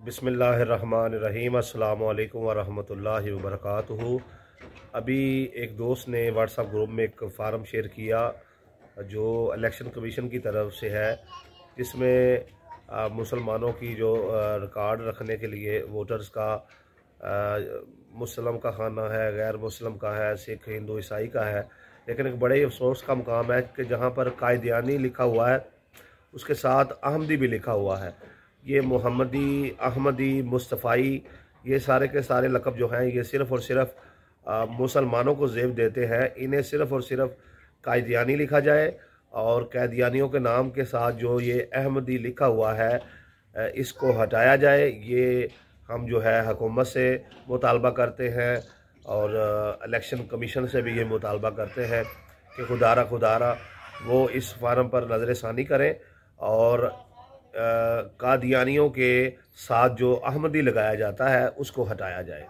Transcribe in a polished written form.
बिस्मिल्लाहिर्रहमानिर्रहीम। अस्सलामु अलैकुम वरहमतुल्लाहि वबरकातुहू। अभी एक दोस्त ने व्हाट्सएप ग्रुप में एक फार्म शेयर किया जो इलेक्शन कमीशन की तरफ से है, जिसमें मुसलमानों की जो रिकॉर्ड रखने के लिए वोटर्स का मुस्लिम का खाना है, गैर मुस्लिम का है, सिख हिंदू ईसाई का है। लेकिन एक बड़े अफसोस का मुकाम है कि जहाँ पर कायदियानी लिखा हुआ है उसके साथ अहमदी भी लिखा हुआ है। ये मोहम्मदी, अहमदी, मुस्तफ़ाई, ये सारे के सारे लक़ब जो हैं ये सिर्फ़ और सिर्फ मुसलमानों को ज़ेब देते हैं। इन्हें सिर्फ़ और सिर्फ कायदियानी लिखा जाए और कायदियानियों के नाम के साथ जो ये अहमदी लिखा हुआ है इसको हटाया जाए। ये हम जो है हुकूमत से मुतालबा करते हैं और इलेक्शन कमीशन से भी ये मुतालबा करते हैं कि खुदारा वो इस फार्म पर नज़रसानी करें और कादियानियों के साथ जो अहमदी लगाया जाता है उसको हटाया जाए।